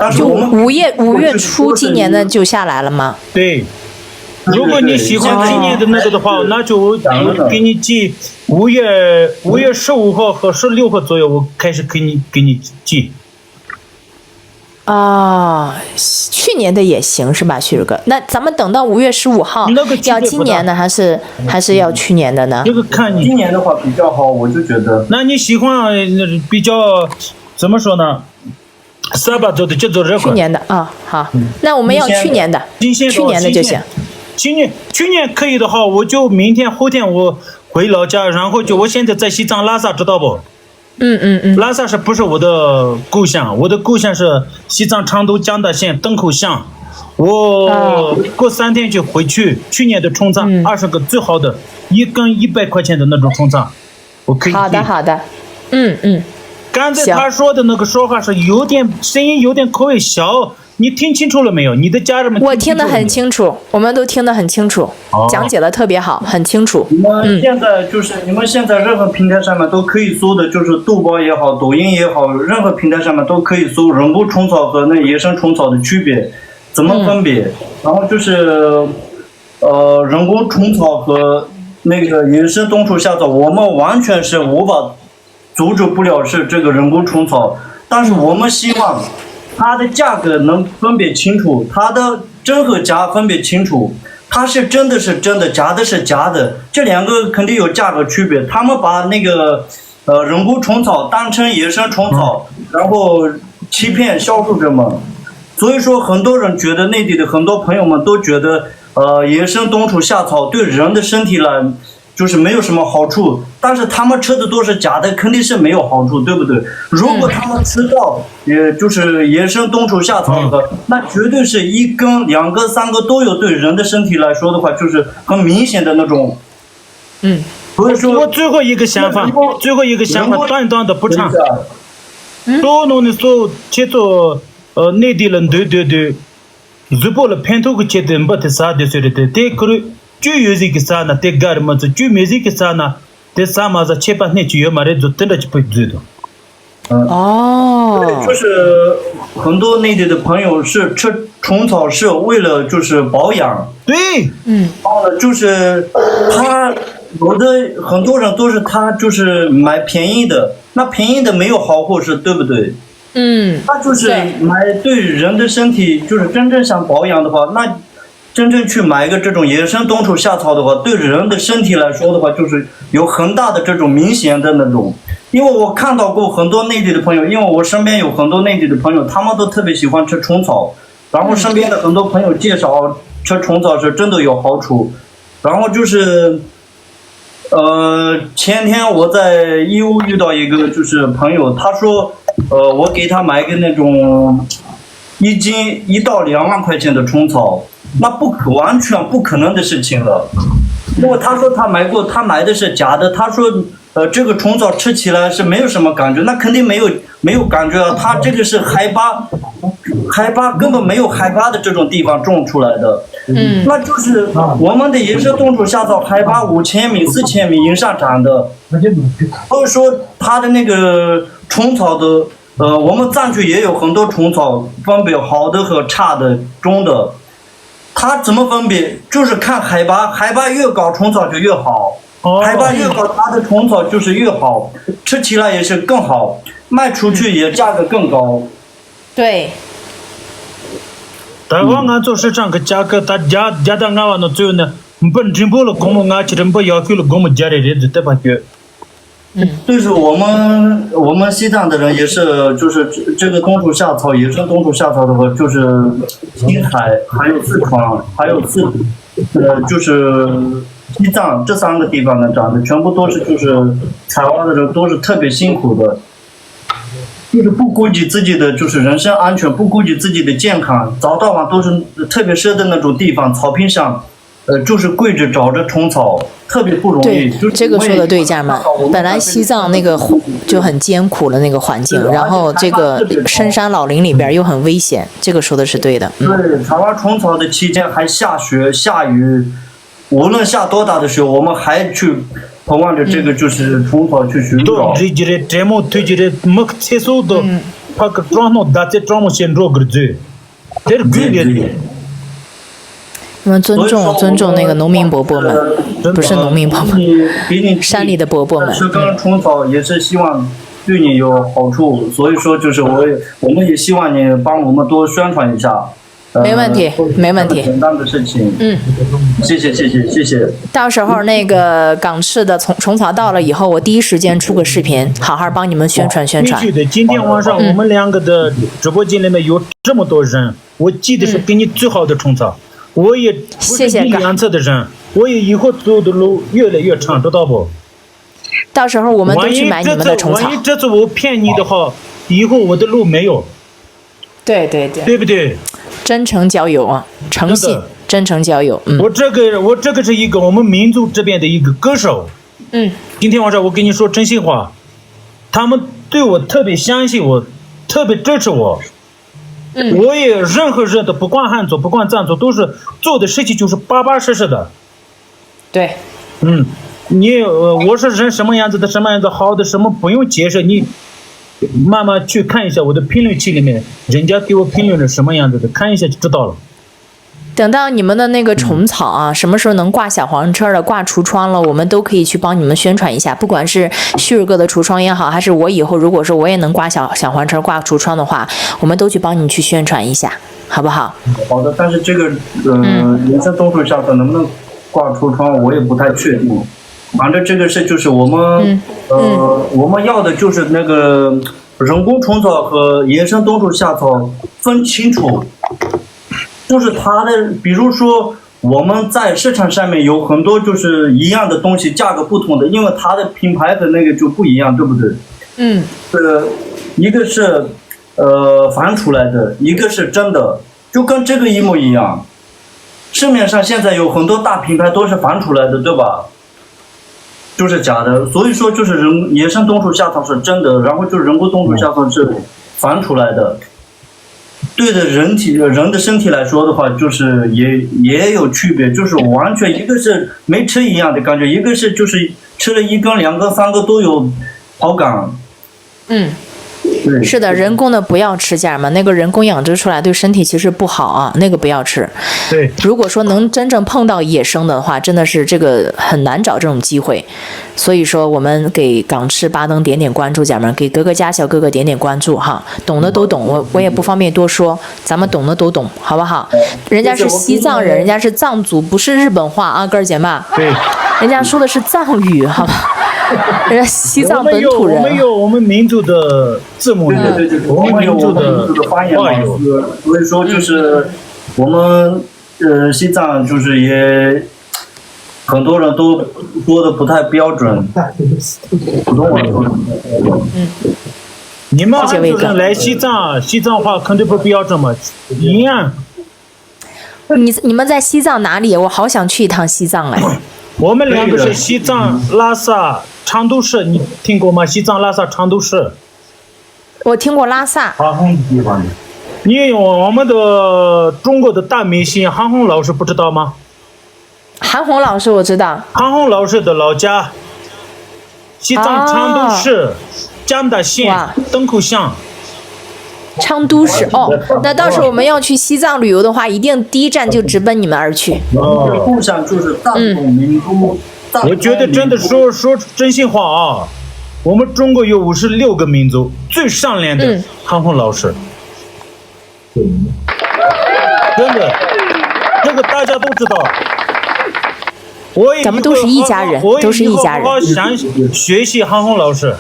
但是就5月初今年的就下来了吗？对。如果你喜欢今年的那个的话，那就我给你寄5月15号和16号左右，我开始给你寄。去年的也行是吧，旭哥？那咱们等到5月15号，要今年的还是要去年的呢？这个看你今年的话比较好，我就觉得。那你喜欢比较怎么说呢？3把做的就做这个。去年的好，那我们要去年的，去年的就行。去年可以的话，我就明天后天我回老家，然后就我现在在西藏拉萨，知道不？拉萨是不是我的故乡？我的故乡是西藏成都江达县登口乡。我过3天就回去。去年的虫草20个最好的，一根100块钱的那种虫草，我可以。好的。刚才他说的那个说话是有点声音有点口味小，你听清楚了没有？你的家人们我听得很清楚，我们都听得很清楚，讲解的特别好，很清楚。你们现在你们现在任何平台上面都可以搜的，就是豆瓣也好，抖音也好，任何平台上面都可以搜人工虫草和那野生虫草的区别，怎么分别？然后就是人工虫草和那个野生冬虫夏草，我们完全是无法阻止不了是这个人工虫草，但是我们希望它的价格能分别清楚，它的真和假分别清楚，它是真的是真的，假的是假的，这两个肯定有价格区别。他们把那个人工虫草当成野生虫草，然后欺骗销售者们。所以说，很多人觉得内地的很多朋友们都觉得野生冬虫夏草对人的身体来就是没有什么好处，但是他们吃的都是假的，肯定是没有好处，对不对？如果他们吃到也就是野生冬虫夏草的，那绝对是1根、2根、3根都有，对人的身体来说的话，就是很明显的那种。所以说我最后一个想法，短的不长。多弄的时候，切做内地人对，如果了偏头个切的不得啥的说的，对可能。就有这个啥呢？对干嘛子？就没这个啥呢？对啥嘛子？7、8年就有嘛人做，真的就不做的。就是很多内地的朋友是吃虫草是为了就是保养。对。然后呢，就是他有的很多人都是他就是买便宜的，那便宜的没有好货是对不对？他就是买对人的身体就是真正想保养的话，那。真正去买一个这种野生冬虫夏草的话，对人的身体来说的话，就是有很大的这种明显的那种。因为我看到过很多内地的朋友，因为我身边有很多内地的朋友，他们都特别喜欢吃虫草，然后身边的很多朋友介绍吃虫草是真的有好处。然后就是前天我在义乌遇到一个就是朋友，他说我给他买个那种1斤1到2万块钱的虫草。那完全不可能的事情了，因为他说他买过，他买的是假的。他说，这个虫草吃起来是没有什么感觉，那肯定没有感觉啊。他这个是海拔根本没有海拔的这种地方种出来的，那就是我们的野生冬虫夏草海拔5000米、4000米以上长的，所以说它的那个虫草的，我们藏区也有很多虫草，分别好的和差的、中的。它怎么分别？就是看海拔，海拔越高虫草就越好，海拔越高它的虫草就是越好，吃起来也是更好，卖出去也价格更高。对。但我按照市场个价格，他加到俺娃那最后呢，不真不了，公们俺去人不要求了，公们家里人就得把就。就是我们西藏的人也是，就是这个冬虫夏草，野生冬虫夏草的话，就是青海还有四川还有就是西藏这3个地方呢长的全部都是就是采挖的人都是特别辛苦的，就是不顾及自己的就是人身安全，不顾及自己的健康，早到晚都是特别深的那种地方草坪上。就是跪着找着虫草，特别不容易。对，这个说的对，家人们。本来西藏那个就很艰苦的那个环境，然后这个深山老林里边又很危险，这个说的是对的。对，采挖虫草的期间还下雪下雨，无论下多大的雪，我们还去渴望着这个就是虫草去寻找。这么推荐的，没接受的，他个装弄大家装么先做个子，这是贵的。我们尊重那个农民伯伯们，不是农民伯伯，山里的伯伯们。吃根虫草也是希望对你有好处，所以说就是我们也希望你帮我们多宣传一下。没问题，没问题。简单的事情。谢谢。到时候那个港式的虫草到了以后，我第一时间出个视频，好好帮你们宣传。必须的，今天晚上我们2个的直播间里面有这么多人，我记得是给你最好的虫草。我也不是1、2次的人，我也以后走的路越来越长，知道不？到时候我们都去买你们的虫草。万一这次我骗你的话，以后我的路没有。对对对，对不对？真诚交友啊，诚信，真诚交友。我这个是一个我们民族这边的一个歌手。今天晚上我跟你说真心话，他们对我特别相信我，特别支持我。我也任何人都不管汉族不管藏族，都是做的事情就是巴巴适适的。对。我是人什么样子的，什么样子好的，什么不用解释，你慢慢去看一下我的评论区里面，人家给我评论的什么样子的，看一下就知道了。等到你们的那个虫草啊，什么时候能挂小黄车了，挂橱窗了，我们都可以去帮你们宣传一下。不管是旭日哥的橱窗也好，还是我以后如果说我也能挂小黄车、挂橱窗的话，我们都去帮你去宣传一下，好不好？好的，但是这个人参冬树下头能不能挂橱窗，我也不太确定。反正这个是就是我们我们要的就是那个人工虫草和野生冬树夏草分清楚，就是它的，比如说我们在市场上面有很多就是一样的东西，价格不同的，因为它的品牌的那个就不一样，对不对？一个是繁出来的，一个是真的，就跟这个一模一样。市面上现在有很多大品牌都是繁出来的，对吧？就是假的，所以说就是野生冬树夏草是真的，然后就是人工冬树夏草是繁出来的。对的人的身体来说的话，就是也有区别，就是完全一个是没吃一样的感觉，一个是就是吃了1根、2根、3根都有好感。是的，人工的不要吃，家人们，那个人工养殖出来对身体其实不好啊，那个不要吃。对，如果说能真正碰到野生的话，真的是这个很难找这种机会。所以说，我们给港式巴登点点关注，家人们，给哥哥家小哥哥点点关注哈，懂的都懂，我也不方便多说，咱们懂的都懂，好不好？人家是西藏人，人家是藏族，不是日本话啊，哥儿姐们。对，人家说的是藏语，好吧？人家西藏本土人。我们有我们民族的字母语，我们有我们民族的方言嘛，所以说就是我们西藏就是也很多人都说的不太标准，普通话说的不太标准。你们汉族人来西藏话肯定不标准嘛，一样。你们在西藏哪里？我好想去一趟西藏哎。我们两个是西藏拉萨成都市，你听过吗？西藏拉萨成都市。我听过拉萨。我们的中国的大明星韩红老师不知道吗？韩红老师我知道。韩红老师的老家，西藏成都市江达县登口乡。成都市哦，那到时候我们要去西藏旅游的话，一定第一站就直奔你们而去。故乡就是藏族民族。我觉得真的说真心话啊，我们中国有56个民族，最善良的韩红老师，真的，这个大家都知道。咱们都是一家人，都是一家人。我想学习韩红老师。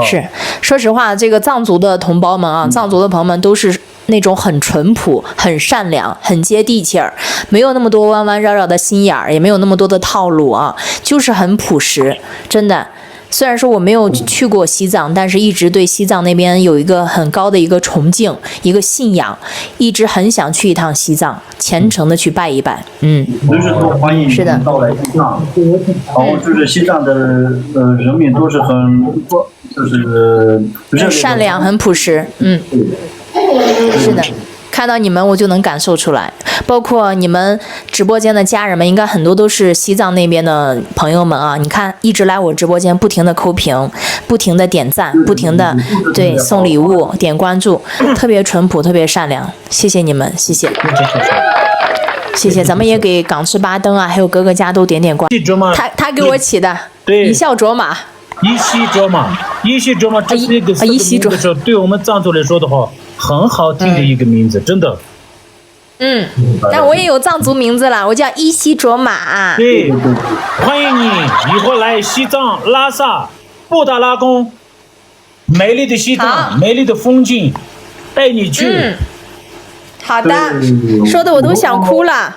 是，说实话，这个藏族的同胞们啊，藏族的朋友们都是那种很淳朴、很善良、很接地气儿，没有那么多弯弯绕绕的心眼儿，也没有那么多的套路啊，就是很朴实，真的。虽然说我没有去过西藏，但是一直对西藏那边有一个很高的一个崇敬、一个信仰，一直很想去一趟西藏，虔诚的去拜一拜。就是说欢迎是的到来西藏，然后就是西藏的人民都是很善良、很朴实。是的。看到你们我就能感受出来，包括你们直播间的家人们，应该很多都是西藏那边的朋友们啊！你看，一直来我直播间，不停的扣屏，不停的点赞，不停的送礼物、点关注，特别淳朴，特别善良，谢谢你们，谢谢，谢谢。咱们也给港式巴登啊，还有哥哥家都点点关注。他给我起的，一笑卓玛。依稀卓玛，这是一个对我们藏族来说的话，很好听的一个名字，真的。但我也有藏族名字了，我叫依稀卓玛。对，欢迎你以后来西藏拉萨布达拉宫，美丽的西藏，美丽的风景，带你去。好的，说的我都想哭了。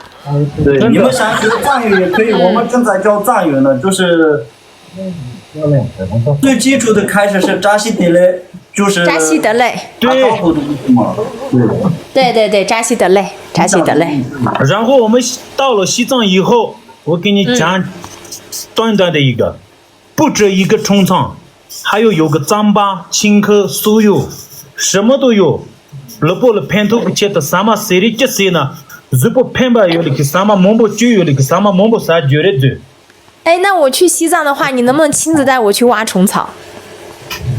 对，你们想学藏语也可以，我们正在教藏语呢，就是最基础的开始是扎西德勒，就是扎西德勒，打招呼的意思嘛。对，扎西德勒，扎西德勒。然后我们到了西藏以后，我给你讲短短的一个，不止一个冲仓，还有个藏巴、青稞、酥油，什么都有。了不了偏头不切的什么谁的这些呢？如果偏吧有那个什么蒙不就有那个什么蒙不啥觉得的。哎，那我去西藏的话，你能不能亲自带我去挖虫草？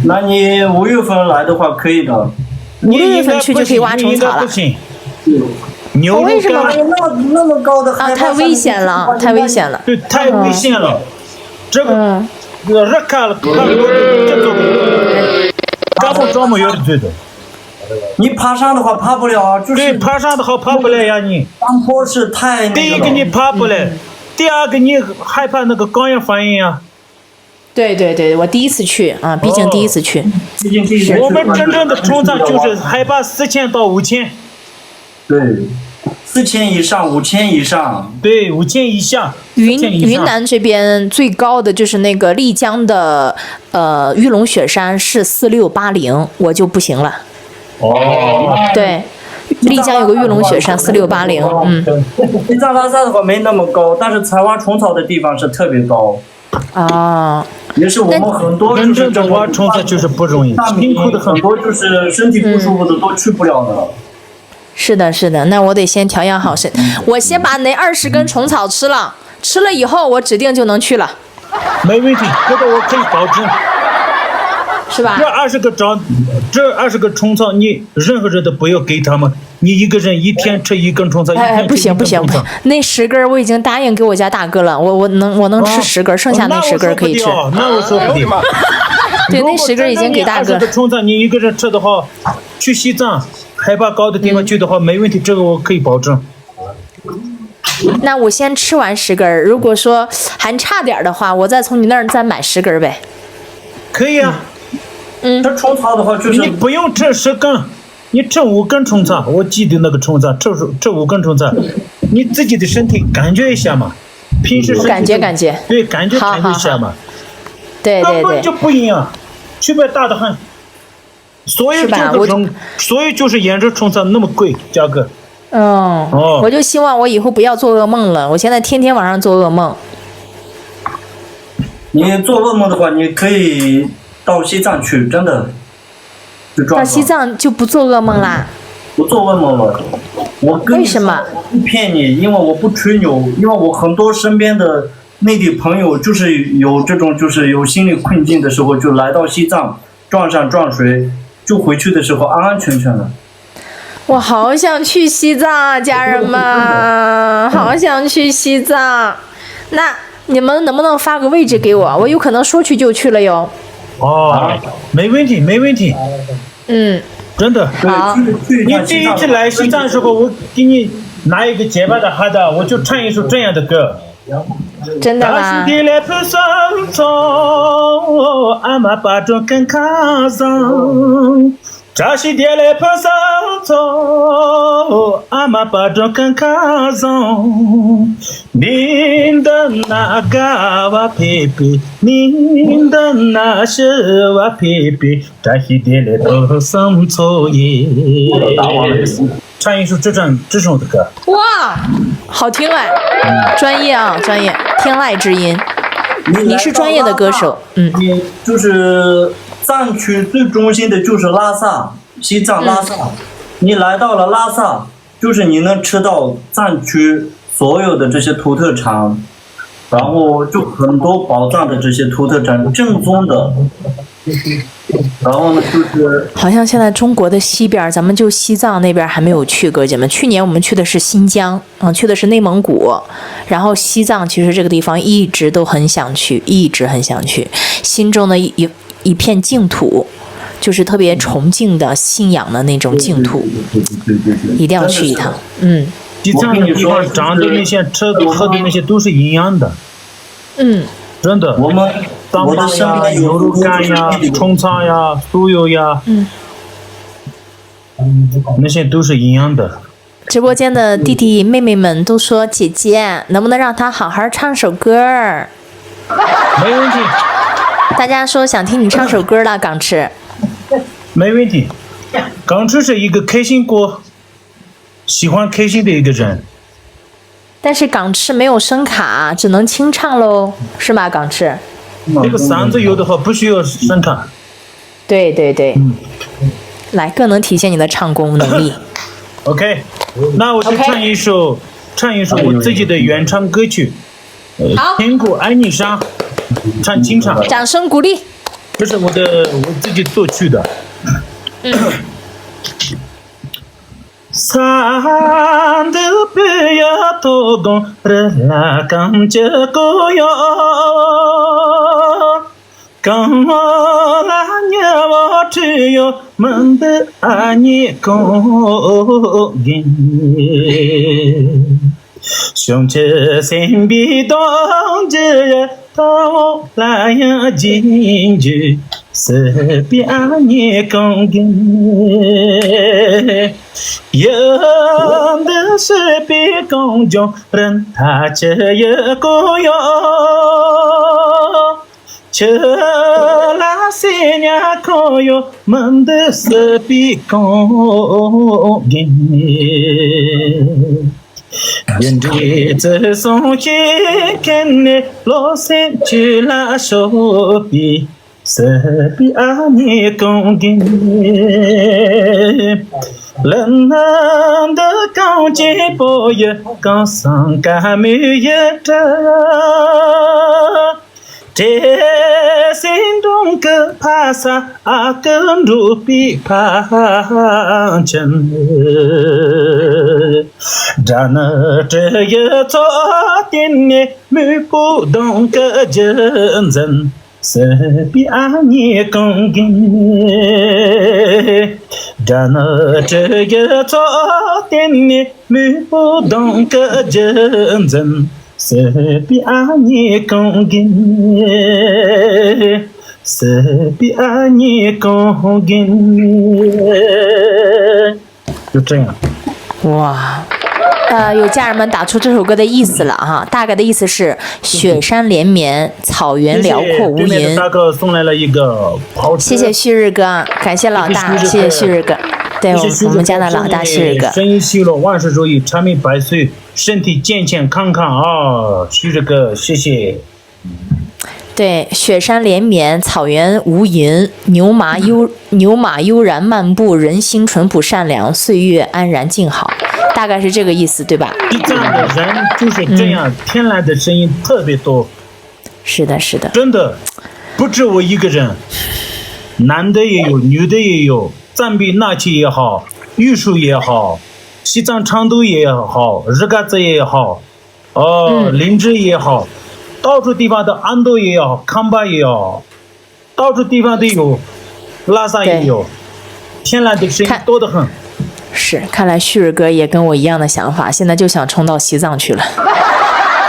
那你5月份来的话可以的。5、6月份去就可以挖虫草了。牛为什么？那么高的海拔太危险了，太危险了。对，太危险了。这个热看了，看这种，干不着没有的对的。你爬山的话爬不了啊，就是对，爬山的话爬不来呀你。山坡是太第一个你爬不来，第二个你害怕那个高原反应呀。对，我第一次去啊，毕竟第一次去。我们真正的冲藏就是海拔4000到5000。对，4000以上，5000以上。对，5000以下。云南这边最高的就是那个丽江的玉龙雪山是4680，我就不行了。对，丽江有个玉龙雪山4680，西藏拉萨的话没那么高，但是采挖虫草的地方是特别高。也是我们很多就是真正挖虫草就是不容易，辛苦的很多，就是身体不舒服的都去不了的。是的，那我得先调养好身，我先把那20根虫草吃了以后，我指定就能去了。没问题，这个我可以保证。是吧？这20个虫草，你任何人都不要给他们，你一个人一天吃1根虫草。不行，那10根我已经答应给我家大哥了，我能吃10根，剩下那10根可以吃。那我说不定。对，那10根已经给大哥。20个虫草你一个人吃的话，去西藏海拔高的地方去的话，没问题，这个我可以保证。那我先吃完10根，如果说还差点的话，我再从你那儿再买10根呗。可以啊。这虫草的话就是你不用吃10根，你吃5根虫草，我记得那个虫草，吃5根虫草，你自己的身体感觉一下嘛，平时感觉，对，感觉一下嘛，对，根本就不一样，区别大得很，所以就是研制虫草那么贵价格。我就希望我以后不要做噩梦了，我现在天天晚上做噩梦。你做噩梦的话，你可以到西藏去，真的。到西藏就不做噩梦啦？不做噩梦了。为什么？我不骗你，因为我不吹牛，因为我很多身边的内地朋友就是有这种，就是有心理困境的时候，就来到西藏，撞山撞水，就回去的时候安安全全的。我好想去西藏啊，家人们，好想去西藏。那你们能不能发个位置给我？我有可能说去就去了哟。没问题。真的。好。你第一次来西藏的时候，我给你拿一个结巴的哈达，我就唱一首这样的歌。真的吗？扎西迭来爬上走，阿玛巴着看卡上，您的那个瓦皮皮，您的那是瓦皮皮，扎西迭来爬上走耶。唱一首这首的歌。哇，好听哎，专业啊，专业，天籁之音。你是专业的歌手，你就是藏区最中心的就是拉萨，西藏拉萨。你来到了拉萨，就是你能吃到藏区所有的这些土特产，然后就很多宝藏的这些土特产，正宗的。然后呢，就是好像现在中国的西边，咱们就西藏那边还没有去，哥姐们。去年我们去的是新疆，去的是内蒙古，然后西藏其实这个地方一直都很想去，一直很想去，心中的一片净土，就是特别崇敬的信仰的那种净土，一定要去一趟。西藏的地方长的那些吃的喝的那些都是一样的。真的。我的身边有牛肉干呀、虫草呀、酥油呀，那些都是一样的。直播间的弟弟妹妹们都说：“姐姐，能不能让他好好唱首歌儿？”没问题。大家说想听你唱首歌了，港池。没问题。港池是一个开心果，喜欢开心的一个人。但是港池没有声卡，只能清唱喽，是吗？港池。这个嗓子有的话不需要声卡。对对对。来，更能体现你的唱功能力。OK， 那我就唱一首我自己的原唱歌曲，天国爱你上，唱清唱。掌声鼓励。这是我自己作曲的。三的不要多动，热拉刚结果哟。刚我来年我只有梦的爱你共饮，胸前身边当着到来呀进去，身边爱你共饮，有的是别公中人他这一个哟。这那些年可有梦的是比公银，人的这送去看你老三去拉手臂，是比阿你公银，人能的高级不也高尚干没一着。这心中个怕啥啊？更如比怕真。然而这一昨天呢，没不懂个真人，是比安你更紧。然而这一昨天呢，没不懂个真人。是比爱你更紧，是比爱你更紧，就这样。哇，有家人们打出这首歌的意思了哈，大概的意思是雪山连绵，草原辽阔无垠。对面的大哥送来了一个跑车。谢谢旭日哥，感谢老大，谢谢旭日哥。对我们家的老大旭日哥。生意兴隆，万事如意，长命百岁，身体健健康康啊！旭日哥，谢谢。对，雪山连绵，草原无垠，牛马悠然漫步，人心淳朴善良，岁月安然静好，大概是这个意思，对吧？西藏的人就是这样，天籁的声音特别多。是的，是的，真的，不止我一个人，男的也有，女的也有，藏比纳奇也好，玉树也好，西藏长度也好，日嘎子也好，林芝也好。到处地方的安多也有，康巴也有，到处地方都有，拉萨也有，天籁的声音多得很。是，看来旭日哥也跟我一样的想法，现在就想冲到西藏去了。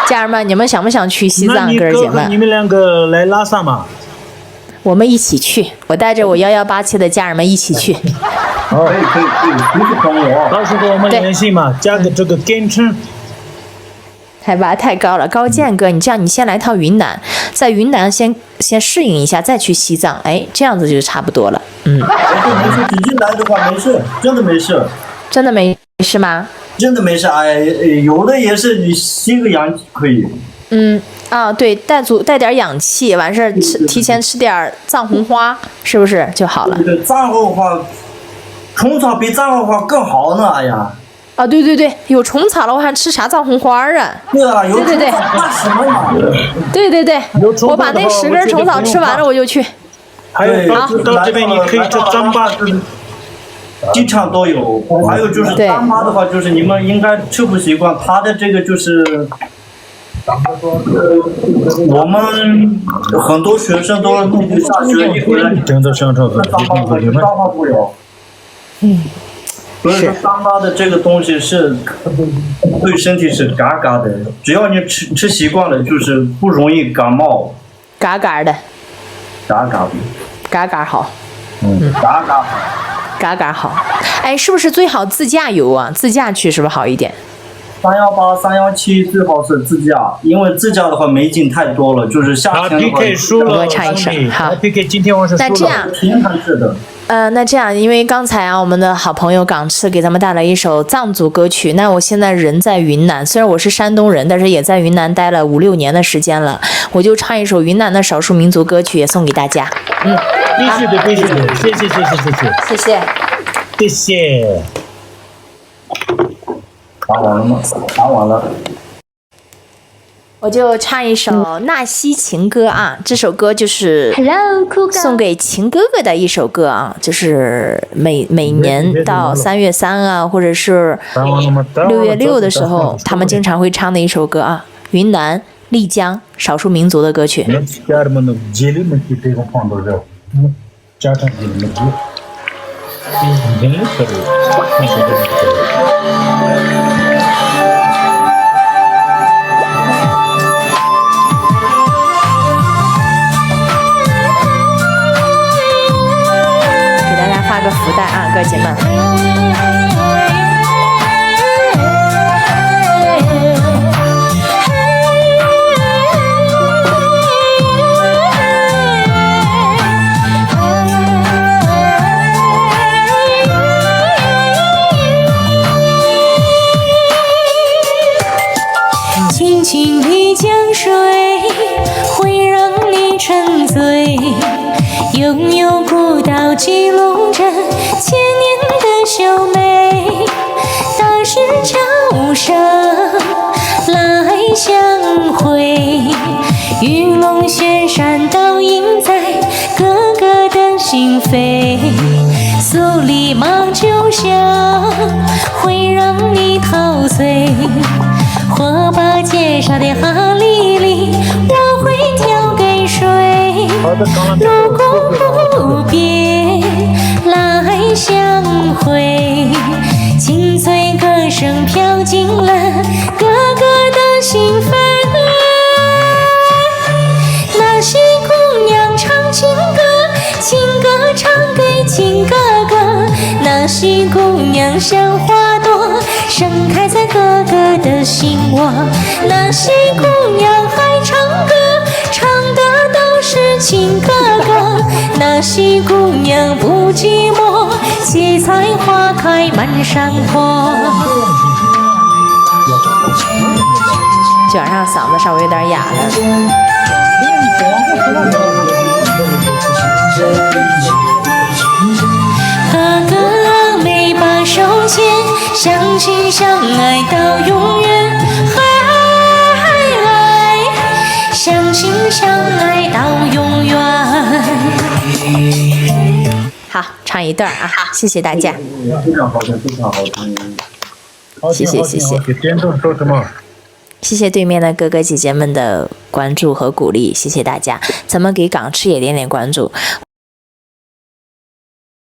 家人们，你们想不想去西藏？哥儿姐们，你们两个来拉萨嘛？我们一起去，我带着我118期的家人们一起去。可以，随时帮我。到时候我们联系嘛，加个这个跟称。海拔太高了，高健哥，你这样，你先来趟云南，在云南先适应一下，再去西藏，哎，这样子就差不多了。没事，直接来的话没事，真的没事。真的没事吗？真的没事，哎，有的也是你吸个氧气可以。对，带点氧气，完事儿提前吃点藏红花，是不是就好了？对，藏红花，虫草比藏红花更好呢，哎呀。对，有虫草了，我还吃啥藏红花啊？对啊，有虫草怕什么嘛？对，我把那10根虫草吃完了，我就去。还有到这边你可以吃糌粑，经常都有。还有就是糌粑的话，就是你们应该吃不习惯，它的这个就是我们很多学生都上学一回来，真的像这个糌粑不了。所以说糌粑的这个东西是对身体是嘎嘎的，只要你吃习惯了，就是不容易感冒。嘎嘎的。嘎嘎的。嘎嘎好。嘎嘎好。嘎嘎好。哎，是不是最好自驾游啊？自驾去是不是好一点？318、317最好是自驾，因为自驾的话美景太多了，就是夏天的话。PK 输了，我唱一首。好 ，PK 今天我是输了。那这样，平衡式的。那这样，因为刚才啊，我们的好朋友港赤给咱们带来一首藏族歌曲。那我现在人在云南，虽然我是山东人，但是也在云南待了5、6年的时间了。我就唱一首云南的少数民族歌曲，也送给大家。必须的，必须的，谢谢。谢谢。谢谢。打完了吗？打完了。我就唱一首《纳西情歌》啊，这首歌就是送给情哥哥的一首歌啊，就是每年到3月3啊，或者是6月6的时候，他们经常会唱的一首歌啊，云南丽江少数民族的歌曲。发个福袋啊，哥姐们！清清的江水会让你沉醉，悠悠古道吉隆镇千年的秀美，大石桥上来相会，玉龙雪山倒映在哥哥的心扉，苏里马酒香会让你陶醉，火把介绍的哈里里我会跳给谁，路过不别来相会，清脆歌声飘进了哥哥的心扉，那些姑娘唱情歌，情歌唱给情哥哥，那些姑娘像花朵盛开在哥哥的心窝，那些姑娘还唱歌，唱的都是情哥哥，那些姑娘不寂寞，七彩花开满山坡。今晚上嗓子稍微有点哑了。哥哥没把手牵，相亲相爱到永远，相亲相爱到永远。好，唱一段啊，谢谢大家。非常好听，非常好听。谢谢。谢谢对面的哥哥姐姐们的关注和鼓励，谢谢大家。咱们给港赤也点点关注。